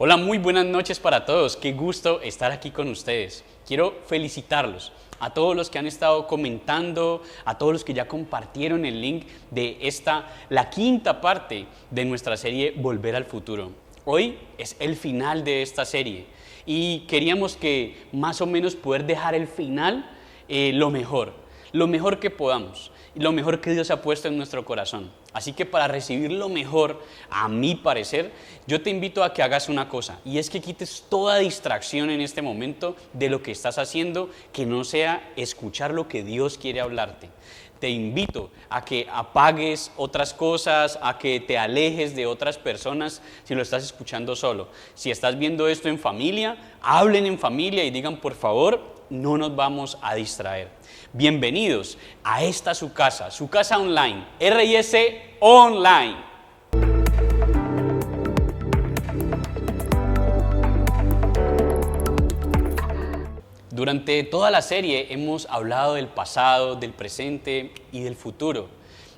Hola, muy buenas noches para todos. Qué gusto estar aquí con ustedes. Quiero felicitarlos a todos los que han estado comentando, a todos los que ya compartieron el link de la quinta parte de nuestra serie Volver al Futuro. Hoy es el final de esta serie y queríamos que más o menos poder dejar el final lo mejor que podamos, lo mejor que Dios ha puesto en nuestro corazón. Así que para recibir lo mejor, a mi parecer, yo te invito a que hagas una cosa, y es que quites toda distracción en este momento de lo que estás haciendo, que no sea escuchar lo que Dios quiere hablarte. Te invito a que apagues otras cosas, a que te alejes de otras personas si lo estás escuchando solo. Si estás viendo esto en familia, hablen en familia y digan, por favor, no nos vamos a distraer. Bienvenidos a esta su casa online, RIS Online. Durante toda la serie hemos hablado del pasado, del presente y del futuro.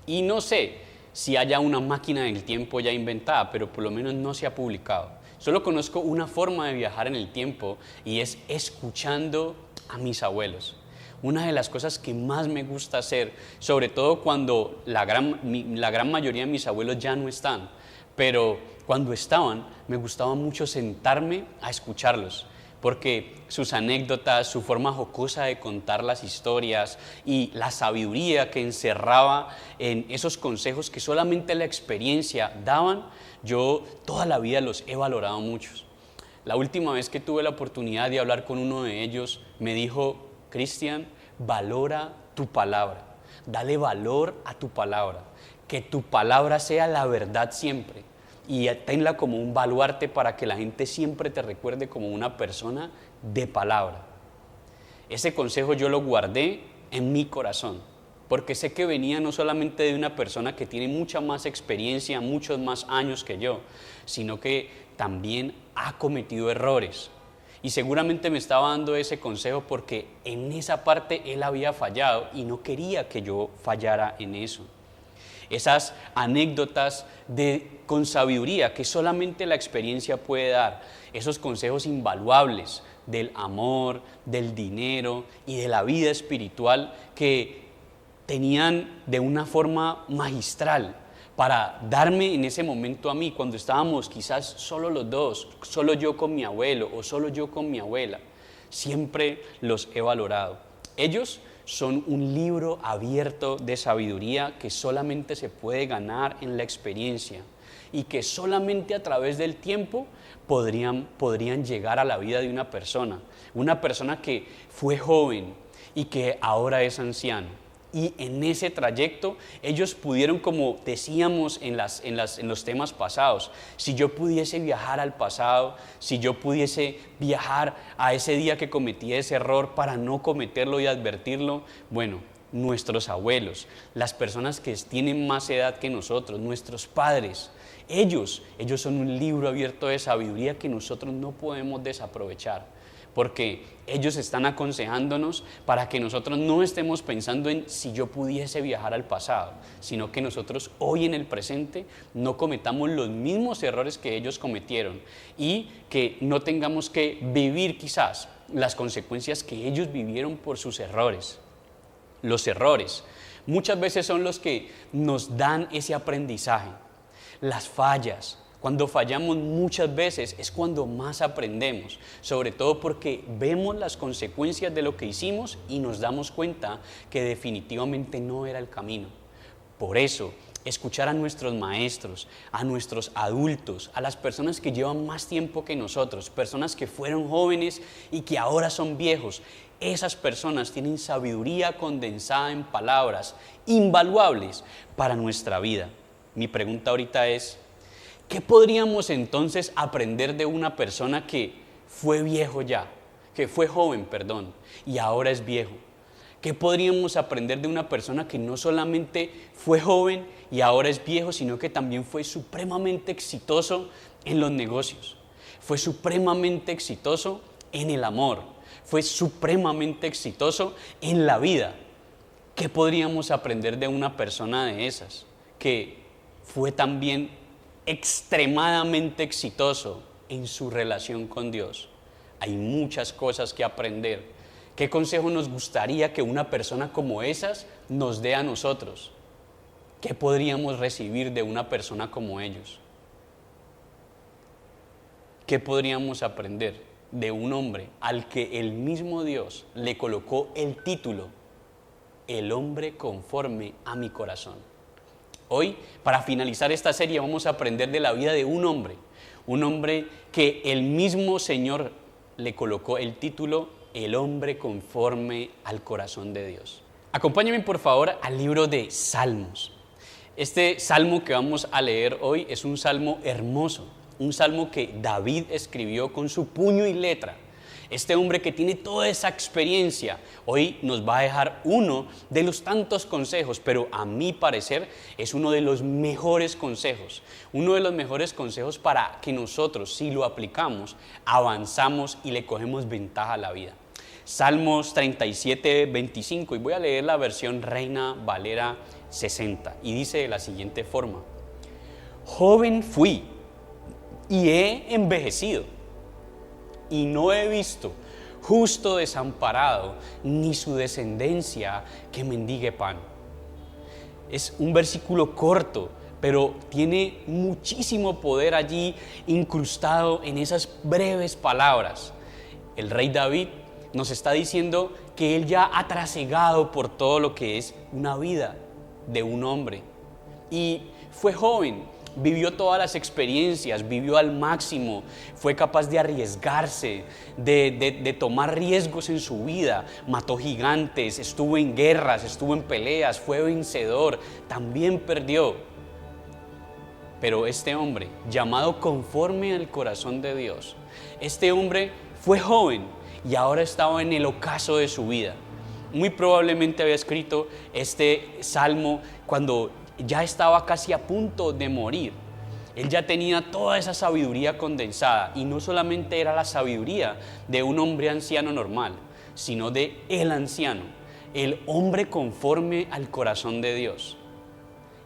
Y no sé si haya una máquina del tiempo ya inventada, pero por lo menos no se ha publicado. Solo conozco una forma de viajar en el tiempo y es escuchando a mis abuelos. Una de las cosas que más me gusta hacer, sobre todo cuando la gran mayoría de mis abuelos ya no están, pero cuando estaban, me gustaba mucho sentarme a escucharlos, porque sus anécdotas, su forma jocosa de contar las historias y la sabiduría que encerraba en esos consejos que solamente la experiencia daban, yo toda la vida los he valorado mucho. La última vez que tuve la oportunidad de hablar con uno de ellos, me dijo: Cristian, valora tu palabra, dale valor a tu palabra, que tu palabra sea la verdad siempre y tenla como un baluarte para que la gente siempre te recuerde como una persona de palabra. Ese consejo yo lo guardé en mi corazón, porque sé que venía no solamente de una persona que tiene mucha más experiencia, muchos más años que yo, sino que también ha cometido errores. Y seguramente me estaba dando ese consejo porque en esa parte él había fallado y no quería que yo fallara en eso. Esas anécdotas con sabiduría que solamente la experiencia puede dar, esos consejos invaluables del amor, del dinero y de la vida espiritual que tenían de una forma magistral para darme en ese momento a mí, cuando estábamos quizás solo los dos, solo yo con mi abuelo o solo yo con mi abuela. Siempre los he valorado. Ellos son un libro abierto de sabiduría que solamente se puede ganar en la experiencia y que solamente a través del tiempo podrían llegar a la vida de una persona que fue joven y que ahora es anciano. Y en ese trayecto ellos pudieron, como decíamos en los temas pasados, si yo pudiese viajar al pasado, si yo pudiese viajar a ese día que cometí ese error para no cometerlo y advertirlo, bueno, nuestros abuelos, las personas que tienen más edad que nosotros, nuestros padres, ellos son un libro abierto de sabiduría que nosotros no podemos desaprovechar. Porque ellos están aconsejándonos para que nosotros no estemos pensando en si yo pudiese viajar al pasado, sino que nosotros hoy en el presente no cometamos los mismos errores que ellos cometieron y que no tengamos que vivir quizás las consecuencias que ellos vivieron por sus errores. Los errores muchas veces son los que nos dan ese aprendizaje. Las fallas, cuando fallamos muchas veces es cuando más aprendemos, sobre todo porque vemos las consecuencias de lo que hicimos y nos damos cuenta que definitivamente no era el camino. Por eso, escuchar a nuestros maestros, a nuestros adultos, a las personas que llevan más tiempo que nosotros, personas que fueron jóvenes y que ahora son viejos, esas personas tienen sabiduría condensada en palabras invaluables para nuestra vida. Mi pregunta ahorita es, ¿qué podríamos entonces aprender de una persona que fue viejo ya, que fue joven, perdón, y ahora es viejo? ¿Qué podríamos aprender de una persona que no solamente fue joven y ahora es viejo, sino que también fue supremamente exitoso en los negocios? Fue supremamente exitoso en el amor, fue supremamente exitoso en la vida. ¿Qué podríamos aprender de una persona de esas que fue también extremadamente exitoso en su relación con Dios? Hay muchas cosas que aprender. ¿Qué consejo nos gustaría que una persona como esas nos dé a nosotros? ¿Qué podríamos recibir de una persona como ellos? ¿Qué podríamos aprender de un hombre al que el mismo Dios le colocó el título, el hombre conforme a mi corazón? Hoy, para finalizar esta serie, vamos a aprender de la vida de un hombre que el mismo Señor le colocó el título, el hombre conforme al corazón de Dios. Acompáñenme por favor al libro de Salmos. Este salmo que vamos a leer hoy es un salmo hermoso, un salmo que David escribió con su puño y letra. Este hombre que tiene toda esa experiencia, hoy nos va a dejar uno de los tantos consejos, pero a mi parecer es uno de los mejores consejos. Uno de los mejores consejos para que nosotros, si lo aplicamos, avanzamos y le cogemos ventaja a la vida. Salmos 37, 25, y voy a leer la versión Reina Valera 60, y dice de la siguiente forma: joven fui y he envejecido, y no he visto justo desamparado, ni su descendencia que mendigue pan. Es un versículo corto, pero tiene muchísimo poder allí incrustado en esas breves palabras. El rey David nos está diciendo que él ya ha trasegado por todo lo que es una vida de un hombre. Y fue joven, vivió todas las experiencias, vivió al máximo, fue capaz de arriesgarse, de tomar riesgos en su vida, mató gigantes, estuvo en guerras, estuvo en peleas, fue vencedor, también perdió. Pero este hombre, llamado conforme al corazón de Dios, este hombre fue joven y ahora estaba en el ocaso de su vida. Muy probablemente había escrito este salmo cuando ya estaba casi a punto de morir. Él ya tenía toda esa sabiduría condensada, y no solamente era la sabiduría de un hombre anciano normal, sino de el anciano, el hombre conforme al corazón de Dios.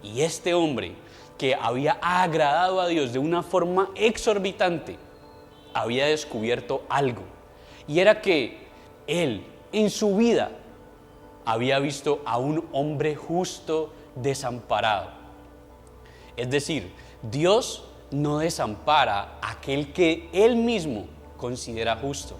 Y este hombre que había agradado a Dios de una forma exorbitante, había descubierto algo, y era que él en su vida había visto a un hombre justo desamparado. Es decir, Dios no desampara a aquel que Él mismo considera justo.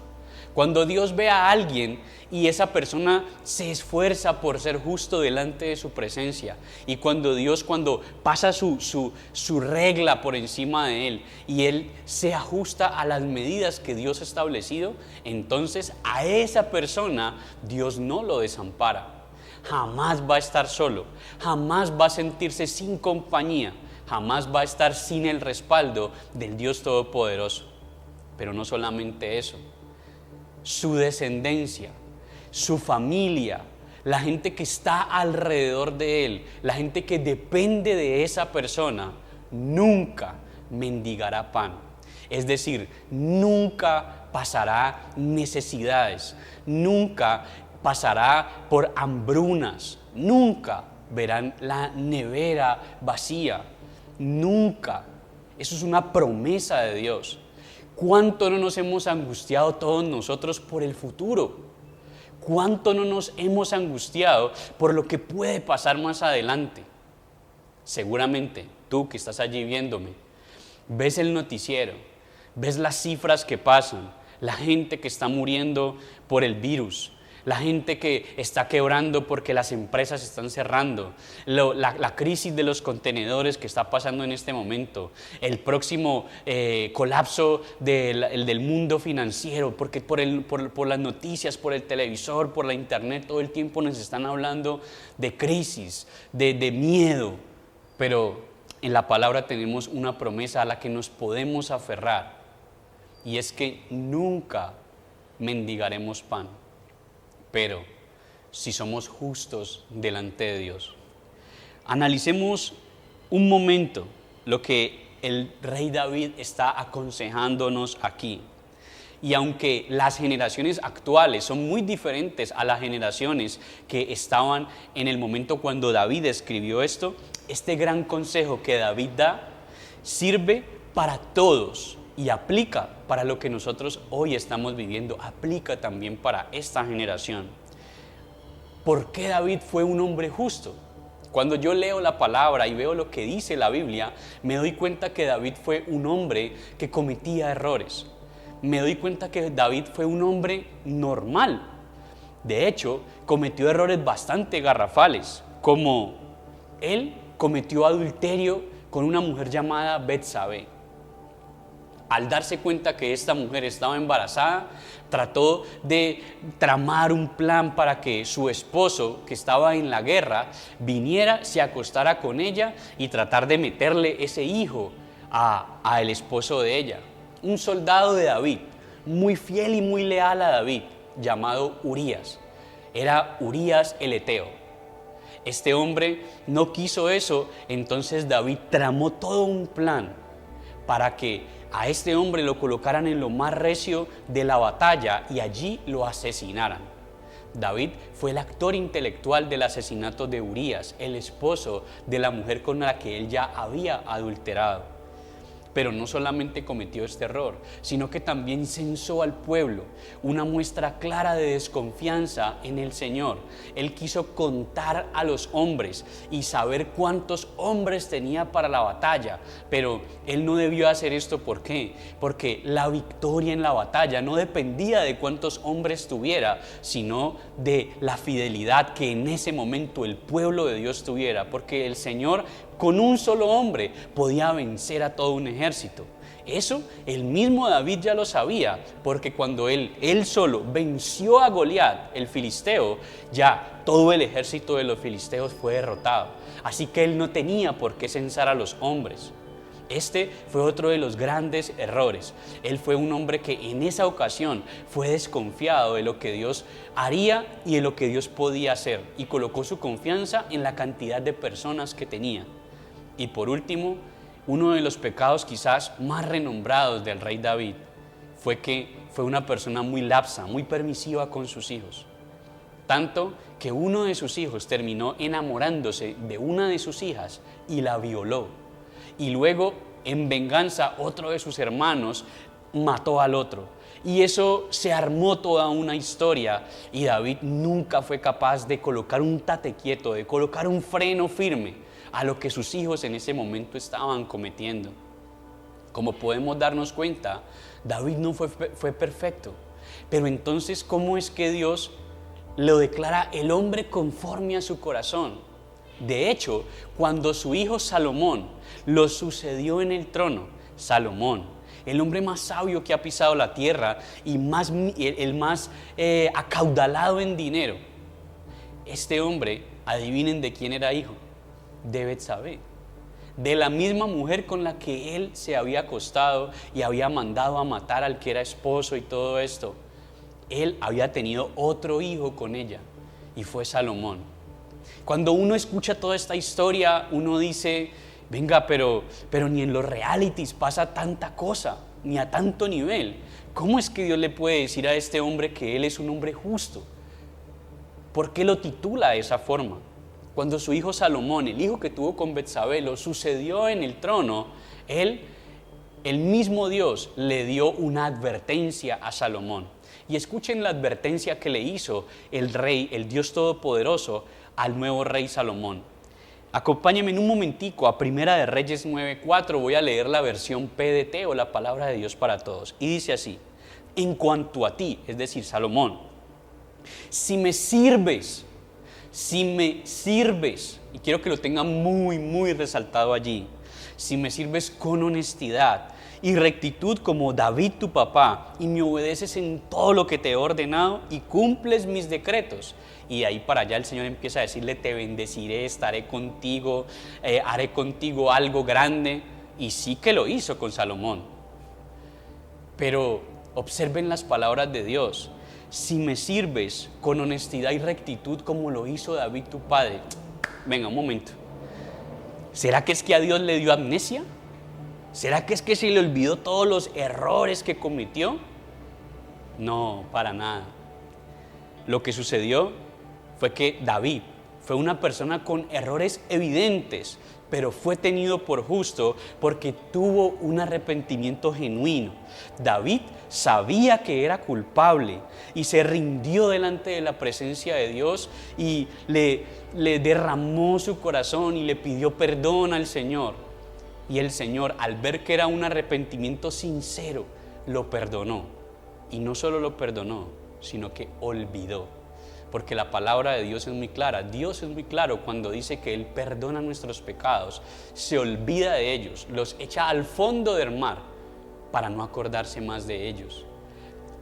Cuando Dios ve a alguien y esa persona se esfuerza por ser justo delante de su presencia, y cuando pasa su regla por encima de él y él se ajusta a las medidas que Dios ha establecido, entonces a esa persona Dios no lo desampara. Jamás va a estar solo, jamás va a sentirse sin compañía, jamás va a estar sin el respaldo del Dios Todopoderoso. Pero no solamente eso, su descendencia, su familia, la gente que está alrededor de él, la gente que depende de esa persona, nunca mendigará pan. Es decir, nunca pasará necesidades, nunca pasará por hambrunas, nunca verán la nevera vacía, nunca. Eso es una promesa de Dios. ¿Cuánto no nos hemos angustiado todos nosotros por el futuro? ¿Cuánto no nos hemos angustiado por lo que puede pasar más adelante? Seguramente tú que estás allí viéndome, ves el noticiero, ves las cifras que pasan, la gente que está muriendo por el virus, la gente que está quebrando porque las empresas están cerrando, la crisis de los contenedores que está pasando en este momento, el próximo colapso del mundo financiero, porque por las noticias, por el televisor, por la internet, todo el tiempo nos están hablando de crisis, de miedo, pero en la palabra tenemos una promesa a la que nos podemos aferrar, y es que nunca mendigaremos pan, pero si somos justos delante de Dios. Analicemos un momento lo que el rey David está aconsejándonos aquí. Y aunque las generaciones actuales son muy diferentes a las generaciones que estaban en el momento cuando David escribió esto, este gran consejo que David da sirve para todos y aplica para lo que nosotros hoy estamos viviendo, aplica también para esta generación. ¿Por qué David fue un hombre justo? Cuando yo leo la palabra y veo lo que dice la Biblia, me doy cuenta que David fue un hombre que cometía errores. Me doy cuenta que David fue un hombre normal. De hecho, cometió errores bastante garrafales, como él cometió adulterio con una mujer llamada Betsabé. Al darse cuenta que esta mujer estaba embarazada, trató de tramar un plan para que su esposo, que estaba en la guerra, viniera, se acostara con ella y tratar de meterle ese hijo al esposo de ella. Un soldado de David, muy fiel y muy leal a David, llamado Urías. Era Urías el Eteo. Este hombre no quiso eso, entonces David tramó todo un plan para que a este hombre lo colocaran en lo más recio de la batalla y allí lo asesinaran. David fue el actor intelectual del asesinato de Urías, el esposo de la mujer con la que él ya había adulterado. Pero no solamente cometió este error, sino que también censó al pueblo, una muestra clara de desconfianza en el Señor. Él quiso contar a los hombres y saber cuántos hombres tenía para la batalla, pero él no debió hacer esto. ¿Por qué? Porque la victoria en la batalla no dependía de cuántos hombres tuviera, sino de la fidelidad que en ese momento el pueblo de Dios tuviera, porque el Señor con un solo hombre podía vencer a todo un ejército. Eso el mismo David ya lo sabía, porque cuando él solo venció a Goliat, el filisteo, ya todo el ejército de los filisteos fue derrotado. Así que él no tenía por qué censar a los hombres. Este fue otro de los grandes errores. Él fue un hombre que en esa ocasión fue desconfiado de lo que Dios haría y de lo que Dios podía hacer, y colocó su confianza en la cantidad de personas que tenía. Y por último, uno de los pecados quizás más renombrados del rey David fue que fue una persona muy lapsa, muy permisiva con sus hijos. Tanto que uno de sus hijos terminó enamorándose de una de sus hijas y la violó. Y luego, en venganza, otro de sus hermanos mató al otro. Y eso se armó toda una historia, y David nunca fue capaz de colocar un tate quieto, de colocar un freno firme a lo que sus hijos en ese momento estaban cometiendo. Como podemos darnos cuenta, David no fue perfecto. Pero entonces, ¿cómo es que Dios lo declara el hombre conforme a su corazón? De hecho, cuando su hijo Salomón lo sucedió en el trono, Salomón, el hombre más sabio que ha pisado la tierra y el más acaudalado en dinero, este hombre, adivinen de quién era hijo. De Betsabé, de la misma mujer con la que él se había acostado y había mandado a matar al que era esposo y todo esto. Él había tenido otro hijo con ella, y fue Salomón. Cuando uno escucha toda esta historia, uno dice, venga, pero ni en los realities pasa tanta cosa, ni a tanto nivel. ¿Cómo es que Dios le puede decir a este hombre que él es un hombre justo? ¿Por qué lo titula de esa forma? Cuando su hijo Salomón, el hijo que tuvo con Betsabé, lo sucedió en el trono, el mismo Dios le dio una advertencia a Salomón. Y escuchen la advertencia que le hizo el rey, el Dios Todopoderoso, al nuevo rey Salomón. Acompáñenme en un momentico a Primera de Reyes 9:4, voy a leer la versión PDT o la palabra de Dios para todos. Y dice así: en cuanto a ti, es decir, Salomón, Si me sirves, y quiero que lo tenga muy, muy resaltado allí, si me sirves con honestidad y rectitud como David tu papá, y me obedeces en todo lo que te he ordenado y cumples mis decretos. Y de ahí para allá el Señor empieza a decirle: te bendeciré, estaré contigo, haré contigo algo grande. Y sí que lo hizo con Salomón. Pero observen las palabras de Dios: si me sirves con honestidad y rectitud como lo hizo David tu padre. Venga, un momento. ¿Será que es que a Dios le dio amnesia? ¿Será que es que se le olvidó todos los errores que cometió? No, para nada. Lo que sucedió fue que David fue una persona con errores evidentes, pero fue tenido por justo porque tuvo un arrepentimiento genuino. David sabía que era culpable y se rindió delante de la presencia de Dios y le derramó su corazón y le pidió perdón al Señor. Y el Señor, al ver que era un arrepentimiento sincero, lo perdonó. Y no solo lo perdonó, sino que olvidó. Porque la palabra de Dios es muy clara. Dios es muy claro cuando dice que Él perdona nuestros pecados, se olvida de ellos, los echa al fondo del mar para no acordarse más de ellos.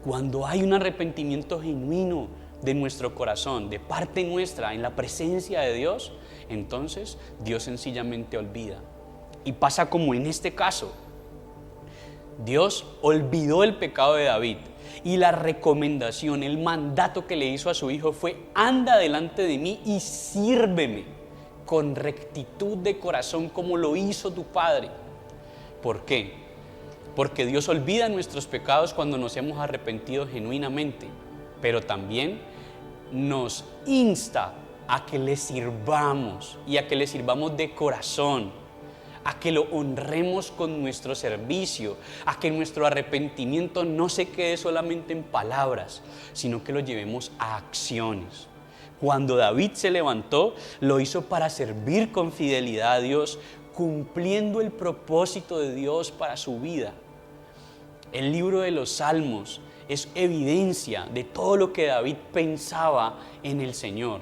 Cuando hay un arrepentimiento genuino de nuestro corazón, de parte nuestra, en la presencia de Dios, entonces Dios sencillamente olvida. Y pasa como en este caso. Dios olvidó el pecado de David y la recomendación, el mandato que le hizo a su hijo fue: anda delante de mí y sírveme con rectitud de corazón como lo hizo tu padre. ¿Por qué? Porque Dios olvida nuestros pecados cuando nos hemos arrepentido genuinamente, pero también nos insta a que le sirvamos y a que le sirvamos de corazón, a que lo honremos con nuestro servicio, a que nuestro arrepentimiento no se quede solamente en palabras, sino que lo llevemos a acciones. Cuando David se levantó, lo hizo para servir con fidelidad a Dios, cumpliendo el propósito de Dios para su vida. El libro de los Salmos es evidencia de todo lo que David pensaba en el Señor,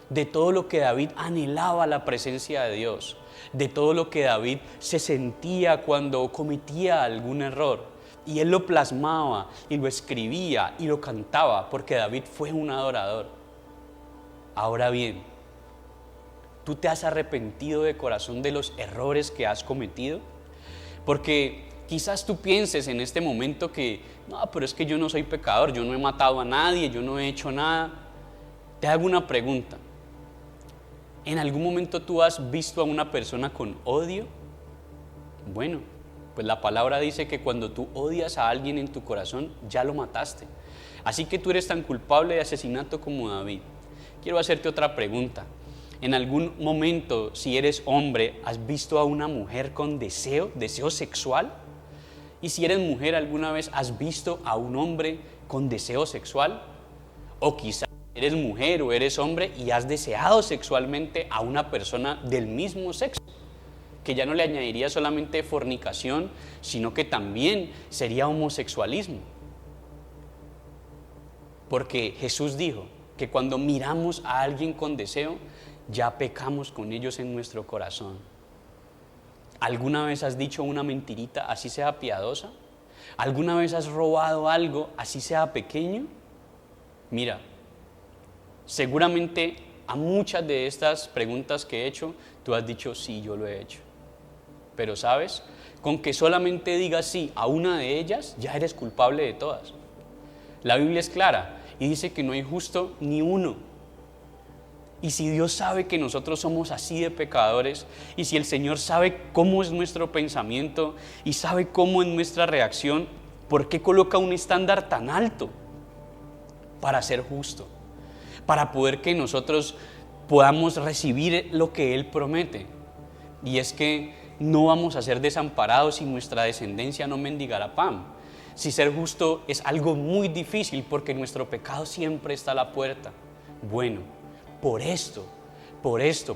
de todo lo que David anhelaba la presencia de Dios, de todo lo que David se sentía cuando cometía algún error. Y él lo plasmaba y lo escribía y lo cantaba porque David fue un adorador. Ahora bien, ¿tú te has arrepentido de corazón de los errores que has cometido? Porque quizás tú pienses en este momento que no, pero es que yo no soy pecador, yo no he matado a nadie, yo no he hecho nada. Te hago una pregunta. ¿En algún momento tú has visto a una persona con odio? Bueno, pues la palabra dice que cuando tú odias a alguien en tu corazón, ya lo mataste. Así que tú eres tan culpable de asesinato como David. Quiero hacerte otra pregunta. ¿En algún momento, si eres hombre, has visto a una mujer con deseo sexual? Y si eres mujer, ¿alguna vez has visto a un hombre con deseo sexual? O quizás eres mujer o eres hombre y has deseado sexualmente a una persona del mismo sexo, que ya no le añadiría solamente fornicación, sino que también sería homosexualismo. Porque Jesús dijo que cuando miramos a alguien con deseo, ya pecamos con ellos en nuestro corazón. ¿Alguna vez has dicho una mentirita, así sea piadosa? ¿Alguna vez has robado algo, así sea pequeño? Mira, seguramente a muchas de estas preguntas que he hecho, tú has dicho: sí, yo lo he hecho. Pero ¿sabes? Con que solamente digas sí a una de ellas, ya eres culpable de todas. La Biblia es clara y dice que no hay justo ni uno. Y si Dios sabe que nosotros somos así de pecadores, y si el Señor sabe cómo es nuestro pensamiento y sabe cómo es nuestra reacción, ¿por qué coloca un estándar tan alto? Para ser justo, para poder que nosotros podamos recibir lo que Él promete. Y es que no vamos a ser desamparados si nuestra descendencia no mendigará pan. Si ser justo es algo muy difícil porque nuestro pecado siempre está a la puerta. Bueno, por esto,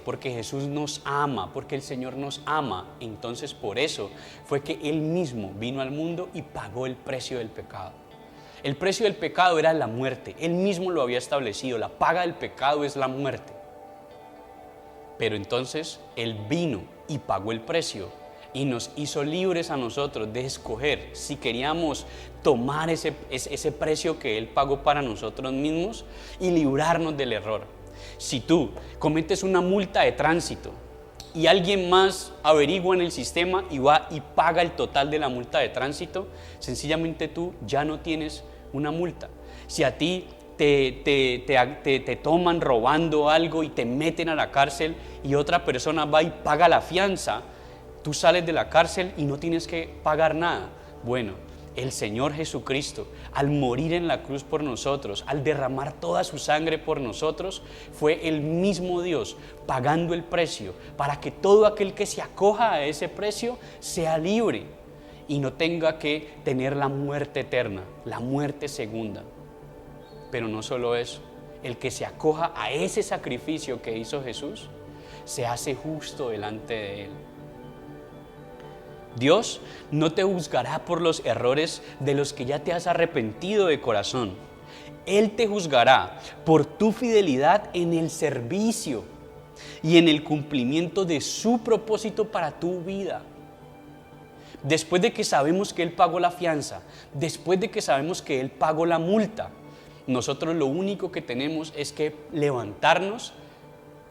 porque Jesús nos ama, porque el Señor nos ama, entonces por eso fue que Él mismo vino al mundo y pagó el precio del pecado. El precio del pecado era la muerte. Él mismo lo había establecido. La paga del pecado es la muerte. Pero entonces Él vino y pagó el precio y nos hizo libres a nosotros de escoger si queríamos tomar ese precio que Él pagó para nosotros mismos y librarnos del error. Si tú cometes una multa de tránsito y alguien más averigua en el sistema y va y paga el total de la multa de tránsito, sencillamente tú ya no tienes una multa. Si a ti te toman robando algo y te meten a la cárcel y otra persona va y paga la fianza, tú sales de la cárcel y no tienes que pagar nada. Bueno, el Señor Jesucristo, al morir en la cruz por nosotros, al derramar toda su sangre por nosotros, fue el mismo Dios pagando el precio para que todo aquel que se acoja a ese precio sea libre y no tenga que tener la muerte eterna, la muerte segunda. Pero no solo eso, el que se acoja a ese sacrificio que hizo Jesús, se hace justo delante de Él. Dios no te juzgará por los errores de los que ya te has arrepentido de corazón. Él te juzgará por tu fidelidad en el servicio y en el cumplimiento de su propósito para tu vida. Después de que sabemos que Él pagó la fianza, después de que sabemos que Él pagó la multa, nosotros lo único que tenemos es que levantarnos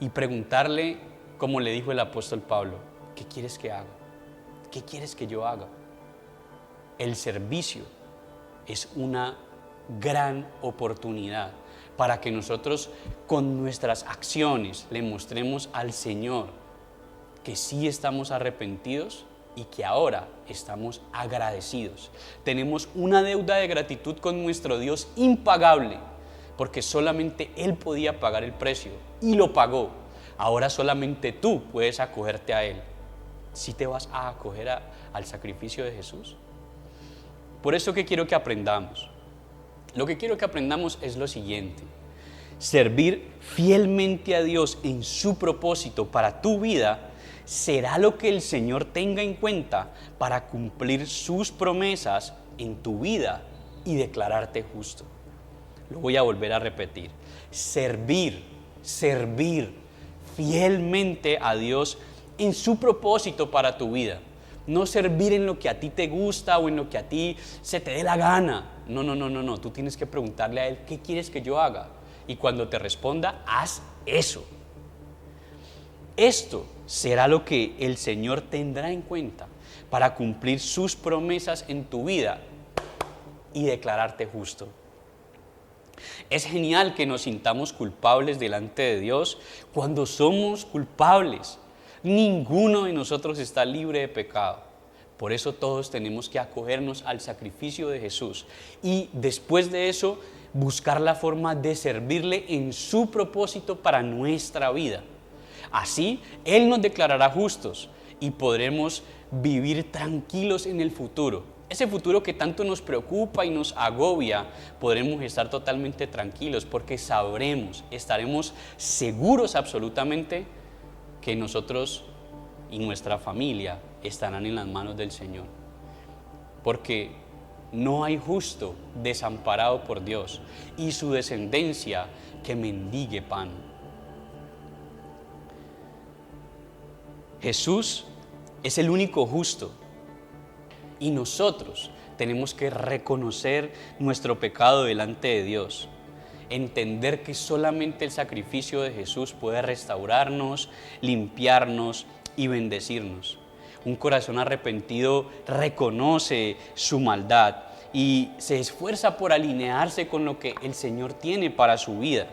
y preguntarle, como le dijo el apóstol Pablo, ¿qué quieres que haga? ¿Qué quieres que yo haga? El servicio es una gran oportunidad para que nosotros con nuestras acciones le mostremos al Señor que sí estamos arrepentidos y que ahora estamos agradecidos. Tenemos una deuda de gratitud con nuestro Dios impagable, porque solamente Él podía pagar el precio y lo pagó. Ahora solamente tú puedes acogerte a Él. ¿Sí te vas a acoger al sacrificio de Jesús? Por eso, ¿qué quiero que aprendamos? Lo que quiero que aprendamos es lo siguiente: servir fielmente a Dios en su propósito para tu vida será lo que el Señor tenga en cuenta para cumplir sus promesas en tu vida y declararte justo. Lo voy a volver a repetir: servir fielmente a Dios en su propósito para tu vida. No servir en lo que a ti te gusta o en lo que a ti se te dé la gana. No. Tú tienes que preguntarle a Él, ¿qué quieres que yo haga? Y cuando te responda, haz eso. Esto será lo que el Señor tendrá en cuenta para cumplir sus promesas en tu vida y declararte justo. Es genial que nos sintamos culpables delante de Dios cuando somos culpables. Ninguno de nosotros está libre de pecado. Por eso todos tenemos que acogernos al sacrificio de Jesús y después de eso buscar la forma de servirle en su propósito para nuestra vida. Así Él nos declarará justos y podremos vivir tranquilos en el futuro. Ese futuro que tanto nos preocupa y nos agobia, podremos estar totalmente tranquilos porque estaremos seguros absolutamente que nosotros y nuestra familia estarán en las manos del Señor. Porque no hay justo desamparado por Dios y su descendencia que mendigue pan. Jesús es el único justo y nosotros tenemos que reconocer nuestro pecado delante de Dios, entender que solamente el sacrificio de Jesús puede restaurarnos, limpiarnos y bendecirnos. Un corazón arrepentido reconoce su maldad y se esfuerza por alinearse con lo que el Señor tiene para su vida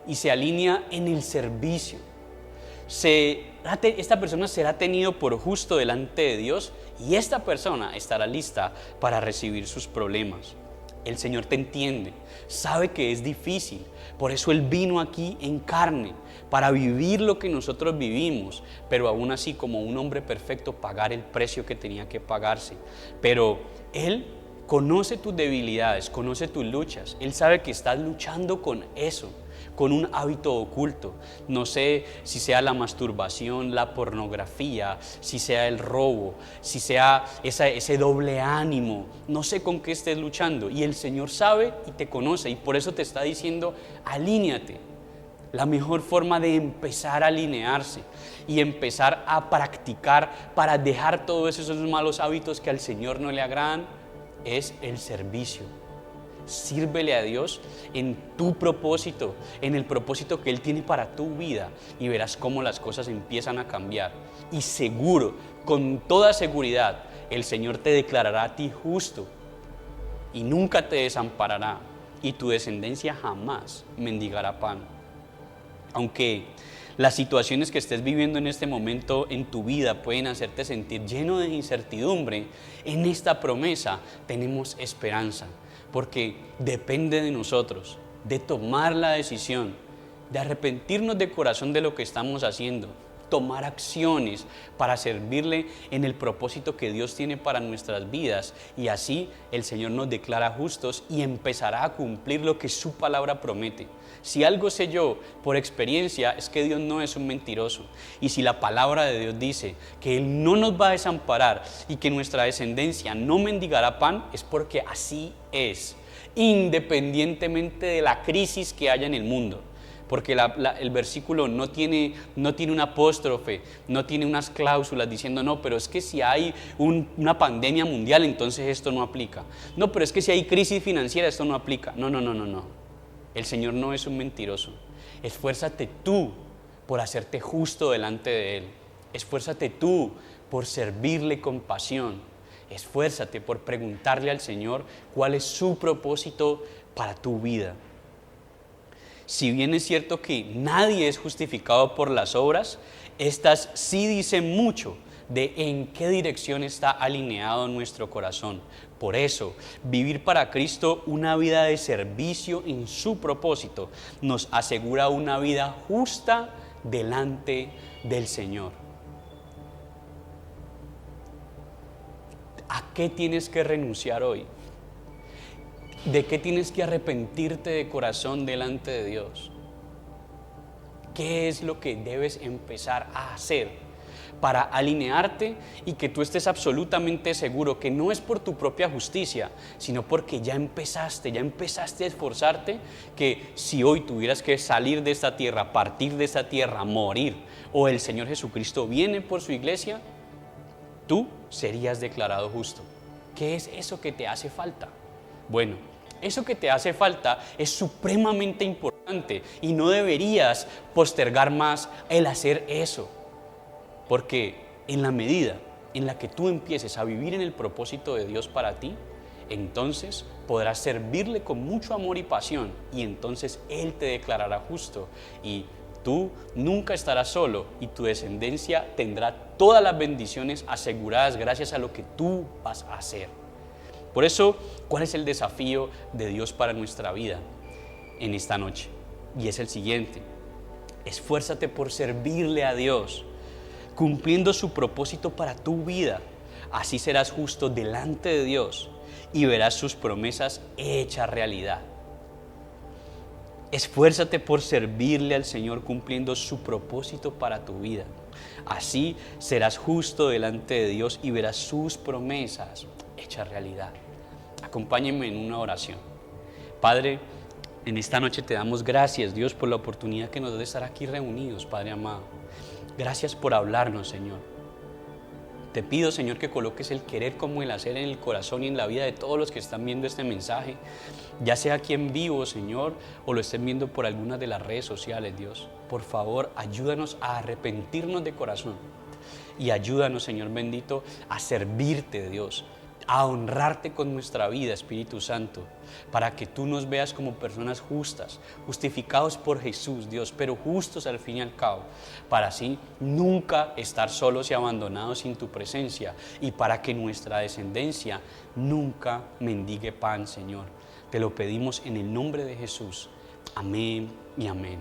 y se alinea en el servicio. Esta persona será tenido por justo delante de Dios y esta persona estará lista para recibir sus problemas. El Señor te entiende, sabe que es difícil, por eso Él vino aquí en carne, para vivir lo que nosotros vivimos, pero aún así como un hombre perfecto pagar el precio que tenía que pagarse. Pero Él conoce tus debilidades, conoce tus luchas, Él sabe que estás luchando con eso, con un hábito oculto. No sé si sea la masturbación, la pornografía, si sea el robo, si sea ese doble ánimo. No sé con qué estés luchando. Y el Señor sabe y te conoce. Y por eso te está diciendo, alíñate. La mejor forma de empezar a alinearse y empezar a practicar para dejar todos esos malos hábitos que al Señor no le agradan es el servicio. Sírvele a Dios en tu propósito, en el propósito que Él tiene para tu vida, y verás cómo las cosas empiezan a cambiar. Y seguro, con toda seguridad, el Señor te declarará a ti justo y nunca te desamparará, y tu descendencia jamás mendigará pan. Aunque las situaciones que estés viviendo en este momento en tu vida pueden hacerte sentir lleno de incertidumbre, en esta promesa tenemos esperanza, porque depende de nosotros, de tomar la decisión, de arrepentirnos de corazón de lo que estamos haciendo, tomar acciones para servirle en el propósito que Dios tiene para nuestras vidas, y así el Señor nos declara justos y empezará a cumplir lo que su palabra promete. Si algo sé yo por experiencia es que Dios no es un mentiroso, y si la palabra de Dios dice que Él no nos va a desamparar y que nuestra descendencia no mendigará pan, es porque así es, independientemente de la crisis que haya en el mundo. Porque el versículo no tiene un apóstrofe, no tiene unas cláusulas diciendo, no, pero es que si hay una pandemia mundial, entonces esto no aplica. No, pero es que si hay crisis financiera, esto no aplica. No. El Señor no es un mentiroso. Esfuérzate tú por hacerte justo delante de Él. Esfuérzate tú por servirle con pasión. Esfuérzate por preguntarle al Señor cuál es su propósito para tu vida. Si bien es cierto que nadie es justificado por las obras, estas sí dicen mucho de en qué dirección está alineado nuestro corazón. Por eso, vivir para Cristo una vida de servicio en su propósito nos asegura una vida justa delante del Señor. ¿A qué tienes que renunciar hoy? ¿De qué tienes que arrepentirte de corazón delante de Dios? ¿Qué es lo que debes empezar a hacer para alinearte y que tú estés absolutamente seguro que no es por tu propia justicia, sino porque ya empezaste a esforzarte, que si hoy tuvieras que salir de esta tierra, partir de esta tierra, morir, o el Señor Jesucristo viene por su iglesia, tú serías declarado justo? ¿Qué es eso que te hace falta? Bueno, eso que te hace falta es supremamente importante y no deberías postergar más el hacer eso, porque en la medida en la que tú empieces a vivir en el propósito de Dios para ti, entonces podrás servirle con mucho amor y pasión, y entonces Él te declarará justo y tú nunca estarás solo, y tu descendencia tendrá todas las bendiciones aseguradas gracias a lo que tú vas a hacer. Por eso, ¿cuál es el desafío de Dios para nuestra vida en esta noche? Y es el siguiente: esfuérzate por servirle a Dios, cumpliendo su propósito para tu vida. Así serás justo delante de Dios y verás sus promesas hechas realidad. Esfuérzate por servirle al Señor cumpliendo su propósito para tu vida. Así serás justo delante de Dios y verás sus promesas hechas realidad. Acompáñenme en una oración. Padre, en esta noche te damos gracias, Dios, por la oportunidad que nos da de estar aquí reunidos, Padre amado. Gracias por hablarnos, Señor. Te pido, Señor, que coloques el querer como el hacer en el corazón y en la vida de todos los que están viendo este mensaje, ya sea aquí en vivo, Señor, o lo estén viendo por algunas de las redes sociales, Dios. Por favor, ayúdanos a arrepentirnos de corazón y ayúdanos, Señor bendito, a servirte, Dios, a honrarte con nuestra vida, Espíritu Santo, para que tú nos veas como personas justas, justificados por Jesús, Dios, pero justos al fin y al cabo, para así nunca estar solos y abandonados sin tu presencia, y para que nuestra descendencia nunca mendigue pan, Señor. Te lo pedimos en el nombre de Jesús. Amén y amén.